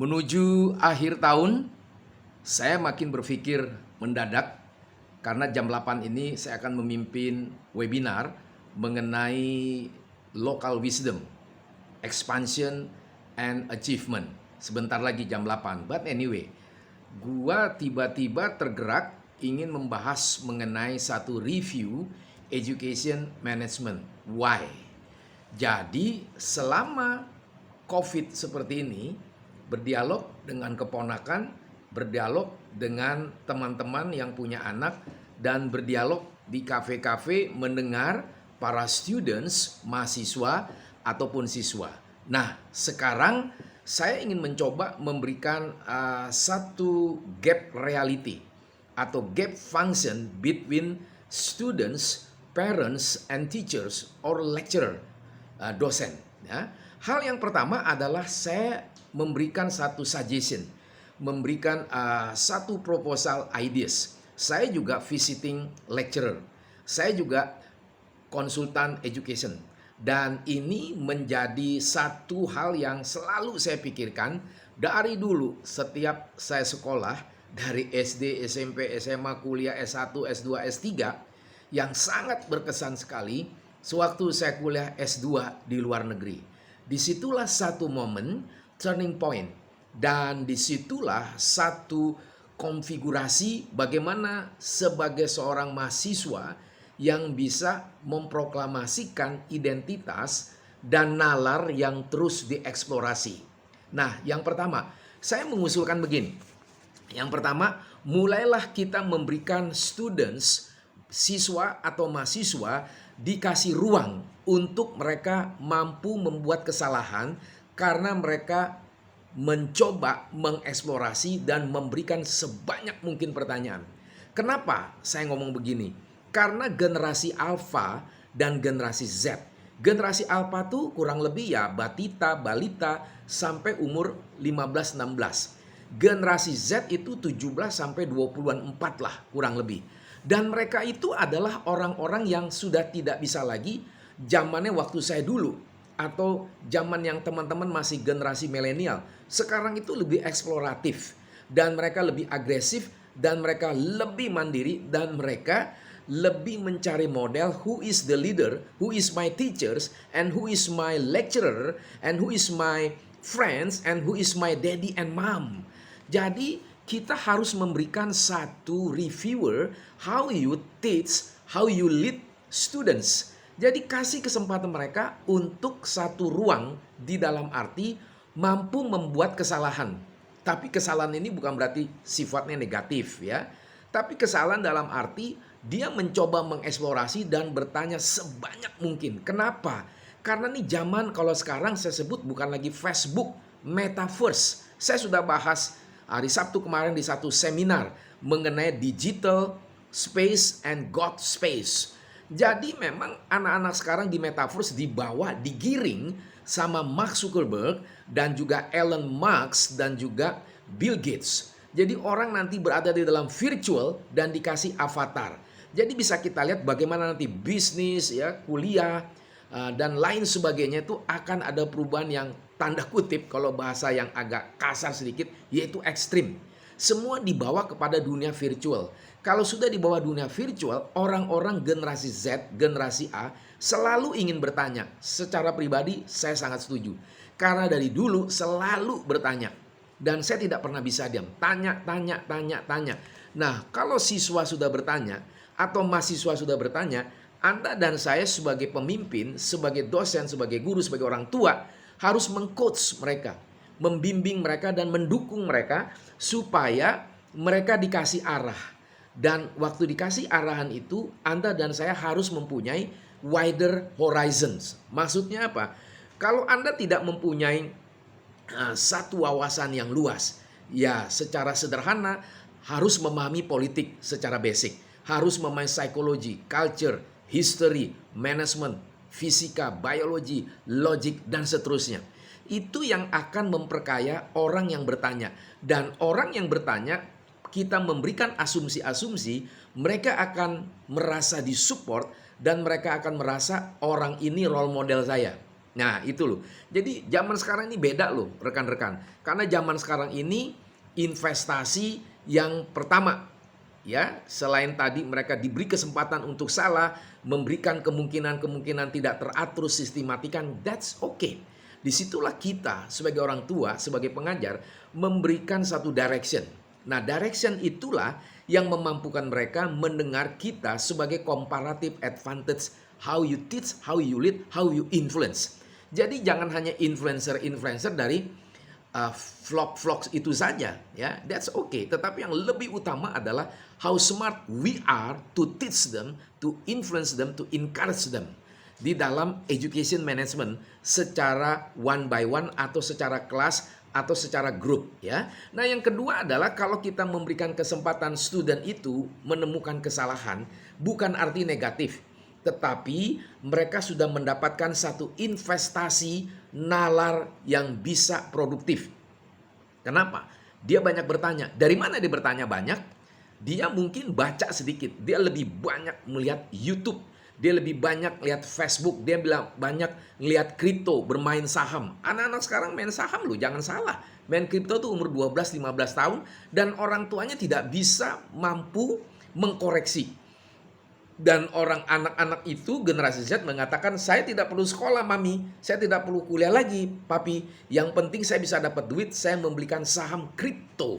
Menuju akhir tahun, saya makin berpikir mendadak karena jam 8 ini saya akan memimpin webinar mengenai local wisdom, expansion and achievement. Sebentar lagi jam 8. But anyway, gua tiba-tiba tergerak ingin membahas mengenai satu review education management. Why? Jadi selama COVID seperti ini, berdialog dengan keponakan, berdialog dengan teman-teman yang punya anak, dan berdialog di kafe-kafe mendengar para students, mahasiswa, ataupun siswa. Nah, sekarang saya ingin mencoba memberikan satu gap reality atau gap function between students, parents, and teachers or lecturer, dosen. Ya. Hal yang pertama adalah saya memberikan satu suggestion, memberikan satu proposal ideas. Saya juga visiting lecturer, saya juga konsultan education. Dan ini menjadi satu hal yang selalu saya pikirkan dari dulu setiap saya sekolah, dari SD, SMP, SMA, kuliah, S1, S2, S3, yang sangat berkesan sekali sewaktu saya kuliah S2 di luar negeri. Disitulah satu momen turning point, dan disitulah satu konfigurasi bagaimana sebagai seorang mahasiswa yang bisa memproklamasikan identitas dan nalar yang terus dieksplorasi. Nah, yang pertama, saya mengusulkan begini. Yang pertama, mulailah kita memberikan students, siswa atau mahasiswa, dikasih ruang untuk mereka mampu membuat kesalahan karena mereka mencoba mengeksplorasi dan memberikan sebanyak mungkin pertanyaan. Kenapa saya ngomong begini? Karena generasi Alpha dan generasi Z. Generasi Alpha tuh kurang lebih ya batita, balita sampai umur 15-16. Generasi Z itu 17 sampai 20-an 4 lah kurang lebih. Dan mereka itu adalah orang-orang yang sudah tidak bisa lagi zamannya waktu saya dulu, atau zaman yang teman-teman masih generasi milenial. Sekarang itu lebih eksploratif, dan mereka lebih agresif, dan mereka lebih mandiri, dan mereka lebih mencari model who is the leader, who is my teachers, and who is my lecturer, and who is my friends, and who is my daddy and mom. Jadi kita harus memberikan satu reviewer how you teach, how you lead students. Jadi kasih kesempatan mereka untuk satu ruang di dalam arti mampu membuat kesalahan. Tapi kesalahan ini bukan berarti sifatnya negatif ya. Tapi kesalahan dalam arti dia mencoba mengeksplorasi dan bertanya sebanyak mungkin. Kenapa? Karena nih zaman kalau sekarang saya sebut bukan lagi Facebook, metaverse. Saya sudah bahas hari Sabtu kemarin di satu seminar mengenai digital space and God space. Jadi memang anak-anak sekarang di metaverse dibawa, digiring sama Mark Zuckerberg dan juga Elon Musk dan juga Bill Gates. Jadi orang nanti berada di dalam virtual dan dikasih avatar. Jadi bisa kita lihat bagaimana nanti bisnis, ya, kuliah, dan lain sebagainya itu akan ada perubahan yang tanda kutip kalau bahasa yang agak kasar sedikit yaitu ekstrim. Semua dibawa kepada dunia virtual. Kalau sudah dibawa dunia virtual, orang-orang generasi Z, generasi A selalu ingin bertanya. Secara pribadi saya sangat setuju. Karena dari dulu selalu bertanya. Dan saya tidak pernah bisa diam. Tanya. Nah, kalau siswa sudah bertanya atau mahasiswa sudah bertanya, Anda dan saya sebagai pemimpin, sebagai dosen, sebagai guru, sebagai orang tua harus mengcoach mereka, membimbing mereka dan mendukung mereka supaya mereka dikasih arah. Dan waktu dikasih arahan itu, Anda dan saya harus mempunyai wider horizons. Maksudnya apa? Kalau Anda tidak mempunyai satu wawasan yang luas, ya secara sederhana harus memahami politik secara basic, harus memahami psikologi, culture, history, management, fisika, biologi, logik, dan seterusnya. Itu yang akan memperkaya orang yang bertanya. Dan orang yang bertanya, kita memberikan asumsi-asumsi, mereka akan merasa disupport dan mereka akan merasa orang ini role model saya. Nah, itu loh. Jadi zaman sekarang ini beda loh, rekan-rekan. Karena zaman sekarang ini investasi yang pertama, ya, selain tadi mereka diberi kesempatan untuk salah, memberikan kemungkinan-kemungkinan tidak teratur sistematikan, that's okay. Disitulah kita sebagai orang tua, sebagai pengajar, memberikan satu direction. Nah, direction itulah yang memampukan mereka mendengar kita sebagai comparative advantage, how you teach, how you lead, how you influence. Jadi jangan hanya influencer-influencer dari vlog-vlog itu saja, ya, that's okay. Tetapi yang lebih utama adalah how smart we are to teach them, to influence them, to encourage them di dalam education management secara one by one atau secara kelas atau secara grup, ya. Nah, yang kedua adalah kalau kita memberikan kesempatan student itu menemukan kesalahan, bukan arti negatif. Tetapi mereka sudah mendapatkan satu investasi nalar yang bisa produktif. Kenapa? Dia banyak bertanya. Dari mana dia bertanya banyak? Dia mungkin baca sedikit. Dia lebih banyak melihat YouTube. Dia lebih banyak lihat Facebook. Dia bilang banyak lihat kripto, bermain saham. Anak-anak sekarang main saham loh, jangan salah. Main kripto tuh umur 12-15 tahun. Dan orang tuanya tidak bisa mampu mengkoreksi. Dan anak-anak itu generasi Z mengatakan, saya tidak perlu sekolah mami, saya tidak perlu kuliah lagi papi, yang penting saya bisa dapat duit, saya membelikan saham kripto.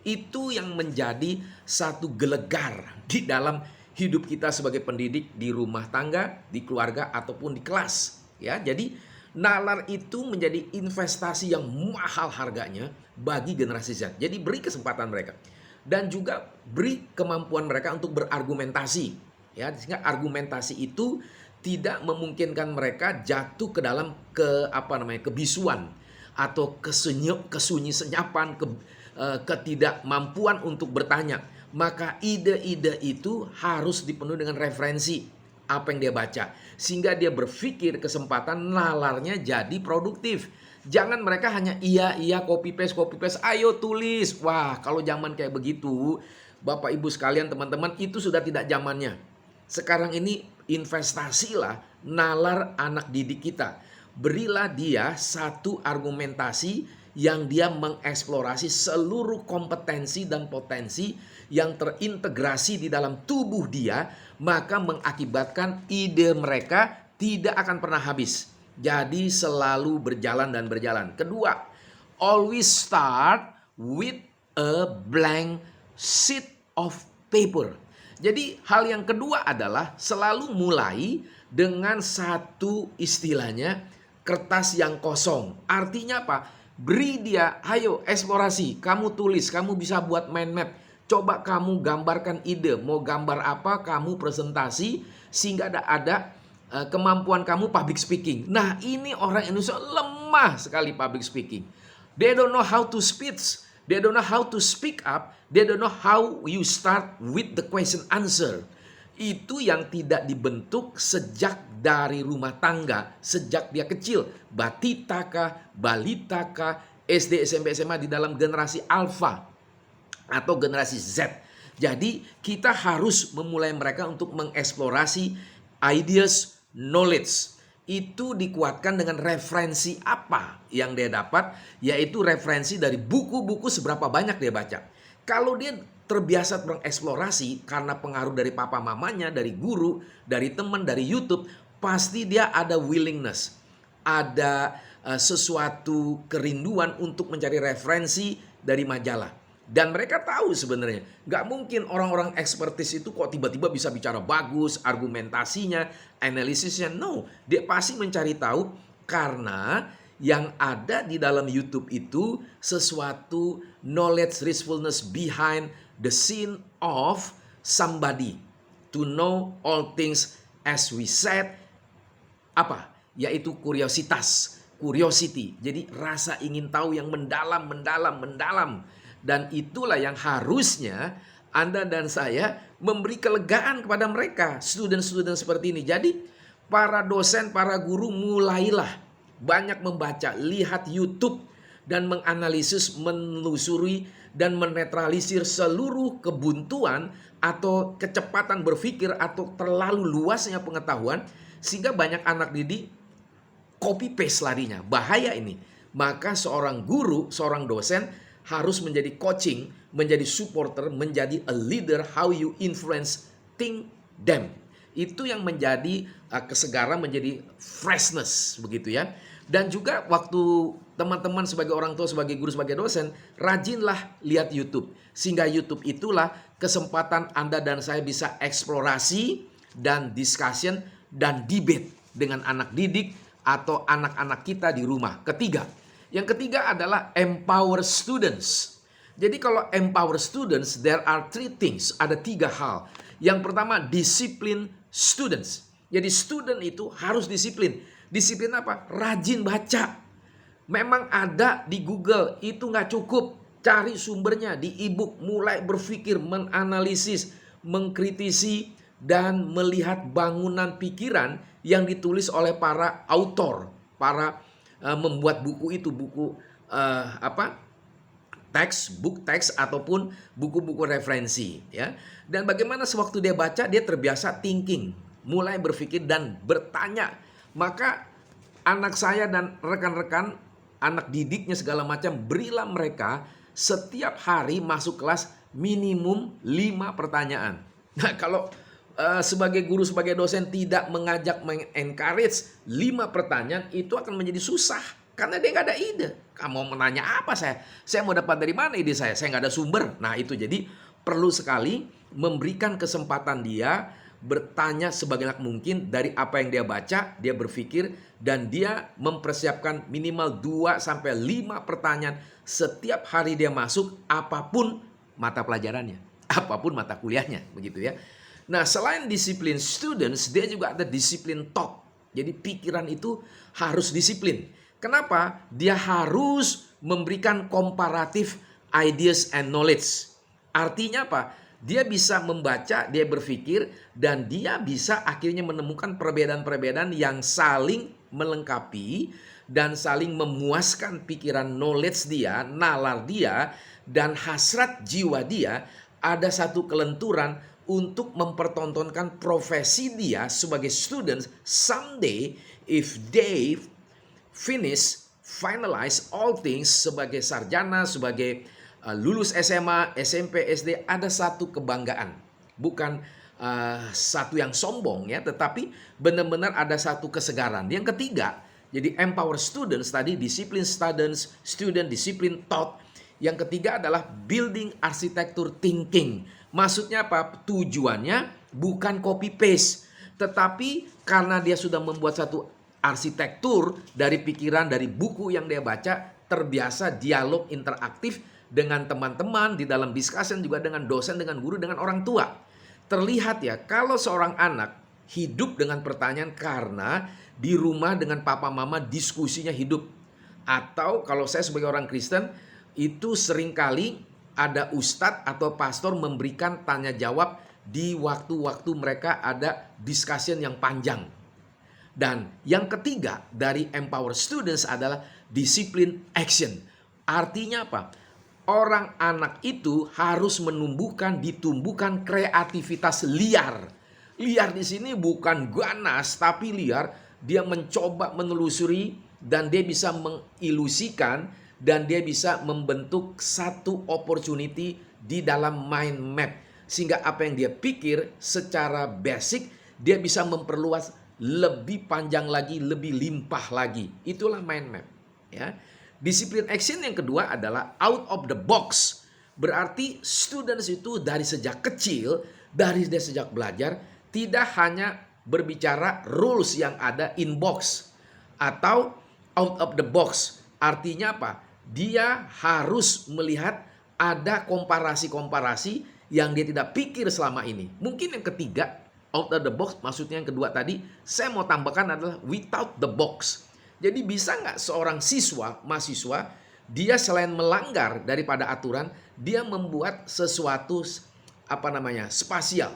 Itu yang menjadi satu gelegar di dalam hidup kita sebagai pendidik di rumah tangga, di keluarga ataupun di kelas, ya. Jadi nalar itu menjadi investasi yang mahal harganya bagi generasi Z. Jadi beri kesempatan mereka dan juga beri kemampuan mereka untuk berargumentasi. Ya, sehingga argumentasi itu tidak memungkinkan mereka jatuh ke dalam kebisuan atau kesunyi-senyapan, ketidakmampuan untuk bertanya. Maka ide-ide itu harus dipenuhi dengan referensi apa yang dia baca, sehingga dia berpikir kesempatan nalarnya jadi produktif. Jangan mereka hanya iya copy paste, ayo tulis. Wah, kalau zaman kayak begitu, Bapak Ibu sekalian, teman-teman, itu sudah tidak zamannya. Sekarang ini investasilah nalar anak didik kita. Berilah dia satu argumentasi yang dia mengeksplorasi seluruh kompetensi dan potensi yang terintegrasi di dalam tubuh dia, maka mengakibatkan ide mereka tidak akan pernah habis. Jadi selalu berjalan dan berjalan. Kedua, always start with a blank sheet of paper. Jadi hal yang kedua adalah selalu mulai dengan satu istilahnya kertas yang kosong. Artinya apa? Beri dia, ayo eksplorasi, kamu tulis, kamu bisa buat mind map. Coba kamu gambarkan ide, mau gambar apa, kamu presentasi sehingga ada kemampuan kamu public speaking. Nah, ini orang Indonesia lemah sekali public speaking. They don't know how to speak. They don't know how to speak up. They don't know how you start with the question answer. Itu yang tidak dibentuk sejak dari rumah tangga, sejak dia kecil. Batita kah, balita kah, SD, SMP, SMA di dalam generasi alpha atau generasi Z. Jadi kita harus memulai mereka untuk mengeksplorasi ideas, knowledge. Itu dikuatkan dengan referensi apa yang dia dapat, yaitu referensi dari buku-buku seberapa banyak dia baca. Kalau dia terbiasa mengeksplorasi karena pengaruh dari papa mamanya, dari guru, dari teman, dari YouTube, pasti dia ada willingness, ada sesuatu kerinduan untuk mencari referensi dari majalah. Dan mereka tahu sebenarnya gak mungkin orang-orang ekspertis itu kok tiba-tiba bisa bicara bagus, argumentasinya, analisisnya. No, dia pasti mencari tahu karena yang ada di dalam YouTube itu sesuatu knowledge resourcefulness behind the scene of somebody. To know all things as we said, apa? Yaitu curiosity. Jadi rasa ingin tahu yang mendalam. Dan itulah yang harusnya Anda dan saya memberi kelegaan kepada mereka, student-student seperti ini. Jadi para dosen, para guru mulailah banyak membaca, lihat YouTube dan menganalisis, menelusuri dan menetralisir seluruh kebuntuan atau kecepatan berpikir atau terlalu luasnya pengetahuan, sehingga banyak anak didik copy paste larinya. Bahaya ini. Maka seorang guru, seorang dosen harus menjadi coaching, menjadi supporter, menjadi a leader, how you influence think them. Itu yang menjadi kesegaran, menjadi freshness begitu ya. Dan juga waktu teman-teman sebagai orang tua, sebagai guru, sebagai dosen, rajinlah lihat YouTube. Sehingga YouTube itulah kesempatan Anda dan saya bisa eksplorasi dan discussion dan debate dengan anak didik atau anak-anak kita di rumah. Yang ketiga adalah empower students. Jadi kalau empower students, there are three things. Ada 3 hal. Yang pertama, discipline students. Jadi student itu harus disiplin. Disiplin apa? Rajin baca. Memang ada di Google, itu nggak cukup. Cari sumbernya di e-book, mulai berpikir, menganalisis, mengkritisi, dan melihat bangunan pikiran yang ditulis oleh para autor, para membuat buku itu, buku book teks ataupun buku-buku referensi ya. Dan bagaimana sewaktu dia baca, dia terbiasa thinking, mulai berpikir dan bertanya. Maka anak saya dan rekan-rekan, anak didiknya segala macam, berilah mereka setiap hari masuk kelas minimum 5 pertanyaan. Nah, kalau sebagai guru, sebagai dosen tidak mengajak, mengencourage 5 pertanyaan, itu akan menjadi susah. Karena dia nggak ada ide. Kamu mau menanya apa saya? Saya mau dapat dari mana ide saya? Saya nggak ada sumber. Nah itu jadi perlu sekali memberikan kesempatan dia bertanya sebanyak mungkin dari apa yang dia baca, dia berpikir, dan dia mempersiapkan minimal 2-5 pertanyaan setiap hari dia masuk, apapun mata pelajarannya, apapun mata kuliahnya, begitu ya. Nah, selain disiplin students, dia juga ada disiplin thought. Jadi pikiran itu harus disiplin. Kenapa? Dia harus memberikan comparative ideas and knowledge. Artinya apa? Dia bisa membaca, dia berpikir, dan dia bisa akhirnya menemukan perbedaan-perbedaan yang saling melengkapi dan saling memuaskan pikiran knowledge dia, nalar dia, dan hasrat jiwa dia. Ada satu kelenturan untuk mempertontonkan profesi dia sebagai student. Someday, if they finalize all things sebagai sarjana, sebagai lulus SMA, SMP, SD, ada satu kebanggaan. Bukan satu yang sombong ya, tetapi benar-benar ada satu kesegaran. Yang ketiga, jadi empower students tadi, disiplin students, student, disiplin thought. Yang ketiga adalah building architecture thinking. Maksudnya apa? Tujuannya bukan copy paste, tetapi karena dia sudah membuat satu arsitektur dari pikiran, dari buku yang dia baca, terbiasa dialog interaktif dengan teman-teman, di dalam discussion juga dengan dosen, dengan guru, dengan orang tua. Terlihat ya, kalau seorang anak hidup dengan pertanyaan karena di rumah dengan papa mama diskusinya hidup. Atau kalau saya sebagai orang Kristen, itu seringkali ada ustadz atau pastor memberikan tanya jawab di waktu-waktu mereka ada discussion yang panjang. Dan yang ketiga dari empower students adalah disiplin action. Artinya apa? Orang anak itu harus ditumbuhkan kreativitas liar. Liar di sini bukan ganas, tapi liar. Dia mencoba menelusuri dan dia bisa mengilusikan dan dia bisa membentuk satu opportunity di dalam mind map. Sehingga apa yang dia pikir secara basic, dia bisa memperluas lebih panjang lagi, lebih limpah lagi. Itulah mind map ya. Disiplin action yang kedua adalah out of the box. Berarti students itu dari sejak kecil, dari dia sejak belajar, tidak hanya berbicara rules yang ada in box atau out of the box. Artinya apa? Dia harus melihat ada komparasi-komparasi yang dia tidak pikir selama ini. Mungkin yang ketiga, out of the box, maksudnya yang kedua tadi, saya mau tambahkan adalah without the box. Jadi bisa nggak seorang mahasiswa, dia selain melanggar daripada aturan, dia membuat sesuatu spasial.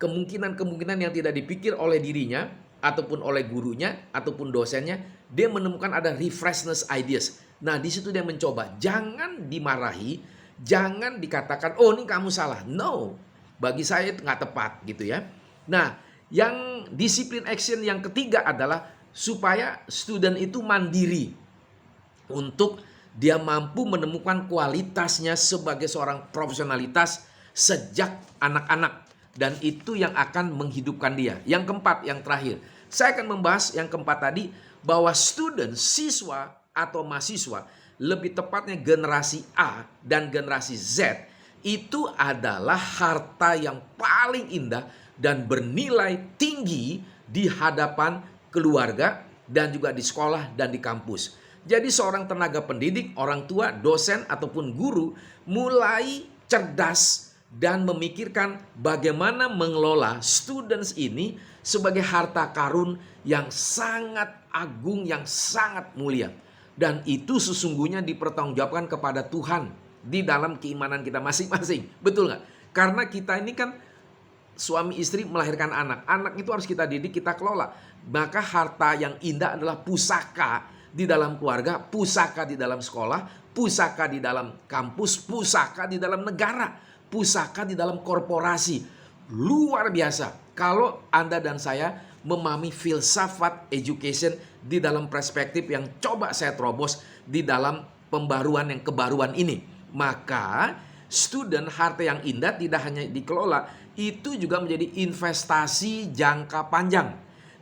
Kemungkinan-kemungkinan yang tidak dipikir oleh dirinya, ataupun oleh gurunya, ataupun dosennya, dia menemukan ada refreshness ideas. Nah di situ dia mencoba, jangan dimarahi, jangan dikatakan, oh ini kamu salah. No, bagi saya itu nggak tepat gitu ya. Nah yang disiplin action yang ketiga adalah supaya student itu mandiri untuk dia mampu menemukan kualitasnya sebagai seorang profesionalitas sejak anak-anak, dan itu yang akan menghidupkan dia. Yang keempat, yang terakhir, saya akan membahas yang keempat tadi, bahwa student, siswa atau mahasiswa, lebih tepatnya generasi A dan generasi Z, itu adalah harta yang paling indah dan bernilai tinggi di hadapan keluarga dan juga di sekolah dan di kampus. Jadi seorang tenaga pendidik, orang tua, dosen ataupun guru mulai cerdas dan memikirkan bagaimana mengelola students ini sebagai harta karun yang sangat agung, yang sangat mulia. Dan itu sesungguhnya dipertanggungjawabkan kepada Tuhan di dalam keimanan kita masing-masing. Betul nggak? Karena kita ini kan suami istri melahirkan anak. Anak itu harus kita didik, kita kelola. Maka harta yang indah adalah pusaka di dalam keluarga, pusaka di dalam sekolah, pusaka di dalam kampus, pusaka di dalam negara, pusaka di dalam korporasi. Luar biasa kalau Anda dan saya memahami filsafat education di dalam perspektif yang coba saya terobos di dalam pembaruan yang kebaruan ini. Maka student, harta yang indah tidak hanya dikelola, itu juga menjadi investasi jangka panjang.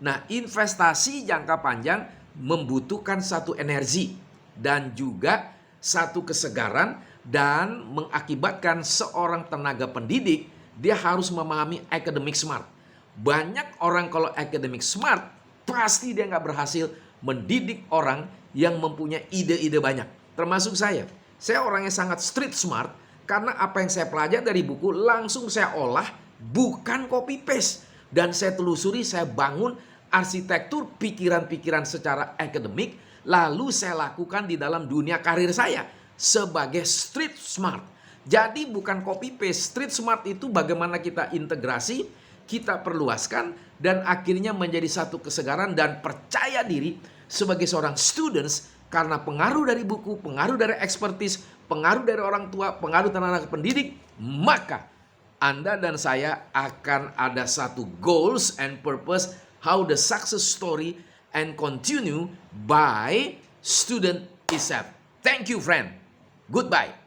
Nah, investasi jangka panjang membutuhkan satu energi dan juga satu kesegaran, dan mengakibatkan seorang tenaga pendidik dia harus memahami academic smart. Banyak orang kalau academic smart pasti dia nggak berhasil mendidik orang yang mempunyai ide-ide banyak. Termasuk saya. Saya orangnya sangat street smart karena apa yang saya pelajari dari buku langsung saya olah, bukan copy paste. Dan saya telusuri, saya bangun arsitektur pikiran-pikiran secara akademik, lalu saya lakukan di dalam dunia karir saya sebagai street smart. Jadi bukan copy paste. Street smart itu bagaimana kita integrasi, kita perluaskan, dan akhirnya menjadi satu kesegaran dan percaya diri sebagai seorang students karena pengaruh dari buku, pengaruh dari expertise, pengaruh dari orang tua, pengaruh tenaga pendidik. Maka Anda dan saya akan ada satu goals and purpose, how the success story and continue by student itself. Thank you, friend. Goodbye.